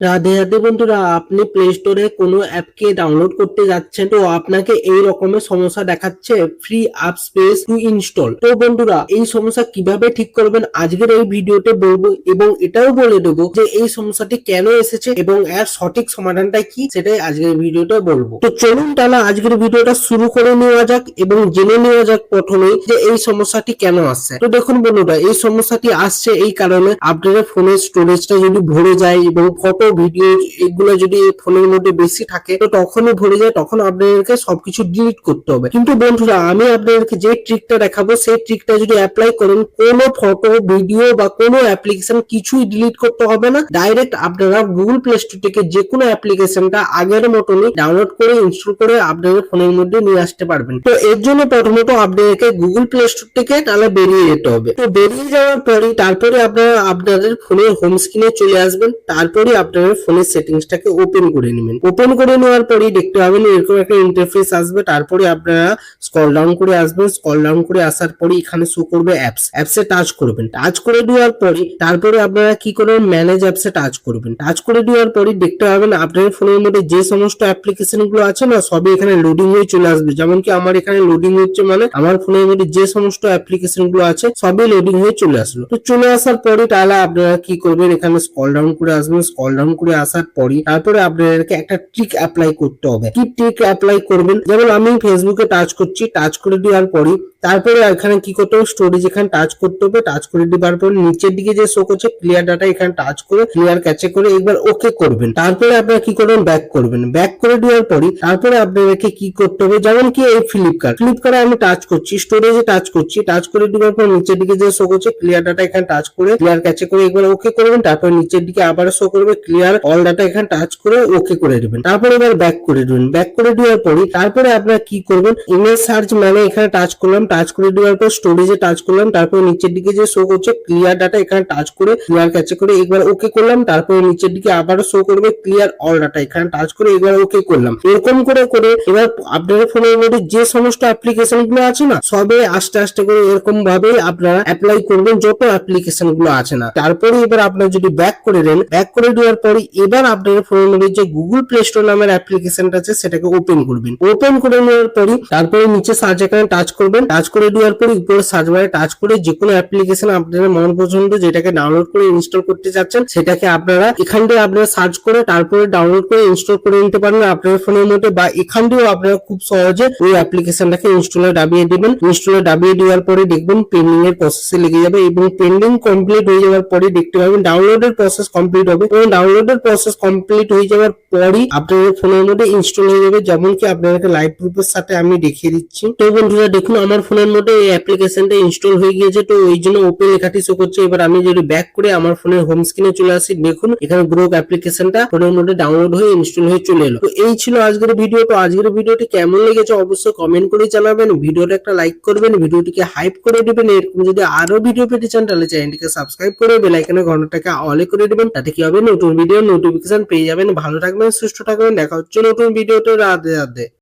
রাধে রাধে বন্ধুরা, আপনি প্লে স্টোরে কোনো অ্যাপকে ডাউনলোড করতে যাচ্ছেন, তো আপনাকে এই রকমের সমস্যা দেখাচ্ছে, free app space two install. তো বন্ধুরা, এই সমস্যা কিভাবে ঠিক করবেন আজকের এই ভিডিওতে বলবো, এবং এটাও বলে দেবো যে এই সমস্যাটি কেন এসেছে এবং এর সঠিক সমাধানটা কি, সেটাই আজকের ভিডিওতে বলবো। তো চলুন তাহলে আজকের ভিডিওটা শুরু করে নেওয়া যাক এবং জেনে নেওয়া যাক প্রথমেই যে এই সমস্যাটি কেন আসছে। তো দেখুন বন্ধুরা, এই সমস্যাটি আসছে এই কারণে আপনাদের ফোনের স্টোরেজটা যদি ভরে যায় এবং ফটো ভিডিও এগুলো যদি ফোনের মধ্যে বেশি থাকে, তো তখনই ভরে যায়, তখন আপনাদেরকে সবকিছু ডিলিট করতে হবে। কিন্তু বন্ধুরা, আমি আপনাদেরকে যে ট্রিকটা দেখাবো সেই ট্রিকটা যদি অ্যাপ্লাই করেন, কোনো ফটো ভিডিও বা কোনো অ্যাপ্লিকেশন কিছুই ডিলিট করতে হবে না। ডাইরেক্ট আপনারা গুগল প্লে স্টোর থেকে যে কোনো অ্যাপ্লিকেশনটা আগের মতনই ডাউনলোড করে ইনস্টল করে আপনাদের ফোনের মধ্যে নিয়ে আসতে পারবেন। তো এর জন্য প্রথমত আপনাদেরকে গুগল প্লে স্টোর থেকে তাহলে বেরিয়ে যেতে হবে। তো বেরিয়ে যাওয়ার পরে তারপরে আপনারা আপনাদের ফোনের হোম স্ক্রিনে চলে আসবেন। তারপরে আপনারা ফোনের সেটিংসটাকে ওপেন করে নেবেন। ওপেন করে নেওয়ার পরেই দেখতে পাবেন এরকম একটা ইন্টারফেস আসবে। তারপরে আপনারা স্ক্রল ডাউন করে আসবেন। স্ক্রল ডাউন করে আসার পরে এখানে শো করবে অ্যাপস। অ্যাপসে টাচ করবেন। টাচ করে দেওয়ার পরে তারপরে আপনারা কি করবেন, ম্যানেজ অ্যাপসে টাচ করবেন। টাচ করে দেওয়ার পরে দেখতে পাবেন আপনার ফোনের মধ্যে যে সমস্ত অ্যাপ্লিকেশন গুলো আছে না, সবই এখানে লোডিং হয়ে চলে আসবে। যেমন কি আমার এখানে লোডিং হচ্ছে, মানে আমার ফোনের মধ্যে যে সমস্ত অ্যাপ্লিকেশন গুলো আছে সবই লোডিং হয়ে চলে আসলো। তো চলে আসার পরে তাহলে আপনারা কি করবেন, এখানে স্ক্রল ডাউন করে আসবেন। স্ক্রল ডাউন করে আসার পরে তারপরে আপনাদেরকে একটা ট্রিক অ্যাপ্লাই করতে হবে। কি ট্রিক অ্যাপ্লাই করবেন, যেমন আমি ফেসবুকে টাচ করছি। টাচ করে দেওয়ার পরে তারপরে এখানে কি করতে হবে, স্টোরেজ এখানে টাচ করতে হবে। টাচ করে দেওয়ার পর নিচের দিকে যে শো করছে ক্লিয়ার ডাটা, এখানে টাচ করে ক্লিয়ার ক্যাচে করে একবার ওকে করবেন। তারপরে আপনারা কি করবেন, ব্যাক করবেন। ব্যাক করে দেওয়ার পরে তারপরে আপনাদেরকে কি করতে হবে, যেমন কি এই ফ্লিপকার্টে আমি টাচ করছি, স্টোরেজে টাচ করছি। টাচ করে দেওয়ার পর নিচের দিকে যে শো করছে ক্লিয়ার ডাটা, এখানে টাচ করে ক্লিয়ার ক্যাচে করে একবার ওকে করবেন। তারপর নিচের দিকে আবার শো করবে ক্লিয়ার অল ডাটা, এখানে টাচ করে ওকে করে দেবেন। তারপরে এবার ব্যাক করে দেবেন। ব্যাক করে দেওয়ার পরে তারপরে আপনারা কি করবেন, ইমেজ সার্চ মানে এখানে টাচ করলাম। টাচ করে দেওয়ার পর স্টোরেজে টাচ করলাম। তারপর নিচের দিকে যে শো করছে ক্লিয়ার ডাটা, এখানে টাচ করে ক্লিয়ার ক্যাচে করে একবার ওকে করলাম। তারপর নিচের দিকে আবারও শো করবে ক্লিয়ার অল ডাটা, এখানে টাচ করে একবার ওকে করলাম। এরকম করে করে এবার আপনাদের ফোনের মধ্যে যে সমস্ত অ্যাপ্লিকেশন গুলো আছে না, সবে আস্তে আস্তে করে এরকম ভাবে আপনারা অ্যাপ্লাই করবেন যত অ্যাপ্লিকেশন গুলো আছে না। তারপরে এবার আপনারা যদি ব্যাক করে দেন, ব্যাক করে দেওয়ার পরে এবার আপনাদের ফোনের মধ্যে যে গুগল প্লে স্টোর নামের অ্যাপ্লিকেশনটা আছে সেটাকে ওপেন করবেন। ওপেন করে নেওয়ার পরে তারপরে নিচে সার্চ এখানে টাচ করবেন। টাচ করে দেওয়ার পরে উপরে সার্চ বারে টাচ করে যে কোনো অ্যাপ্লিকেশন আপনাদের মন পছন্দ যেটাকে ডাউনলোড করে ইনস্টল করতে চাচ্ছেন সেটাকে আপনারা এখান থেকে আপনারা সার্চ করে তারপরে ডাউনলোড করে ইনস্টল করে নিতে পারেন আপনাদের ফোনের মধ্যে, বা এখান থেকেও আপনারা খুব সহজে ওই অ্যাপ্লিকেশনটাকে ইনস্টলে দাবিয়ে দেবেন। ইনস্টলে দাবিয়ে দেওয়ার পরে দেখবেন পেন্ডিং এর প্রসেসে লেগে যাবে এবং পেন্ডিং কমপ্লিট হয়ে যাওয়ার পরে দেখতে পাবেন ডাউনলোডের প্রসেস কমপ্লিট হবে এবং ডাউনলোডের প্রসেস কমপ্লিট হয়ে যাওয়ার পরই আপনাদের ফোনের মধ্যে ইনস্টল হয়ে যাবে। যেমন কি আপনাদেরকে লাইভ প্রুফের সাথে আমি দেখিয়ে দিচ্ছি। তো বন্ধুরা দেখুন, আমার ফোনের মধ্যে এই অ্যাপ্লিকেশনটা ইনস্টল হয়ে গিয়েছে। তো ওই জন্য ওপেন লেখাটি শো করছে। এবার আমি যদি ব্যাক করে আমার ফোনের হোম স্ক্রিনে চলে আসি, দেখুন এখানে গ্রোক অ্যাপ্লিকেশনটা ফোনের মধ্যে ডাউনলোড হয়ে ইনস্টল হয়ে চলে এলো। তো এই ছিল আজকের ভিডিও। তো আজকের ভিডিওটি কেমন লেগেছে অবশ্যই কমেন্ট করে জানাবেন। ভিডিওটা একটা লাইক করবেন, ভিডিওটিকে হাইপ করে দিবেন। এরকম যদি আরো ভিডিও পেতে চান তাহলে চ্যানেলটিকে সাবস্ক্রাইব করে বেল আইকনের ঘন্টাটাকে অলে করে দিবেন। তাতে কি হবে, নতুন ভিডিও নোটিফিকেশন পেয়ে যাবেন। ভালো থাকবেন, সুস্থ থাকবেন, দেখা হচ্ছে নতুন ভিডিওতে। রাধে রাধে।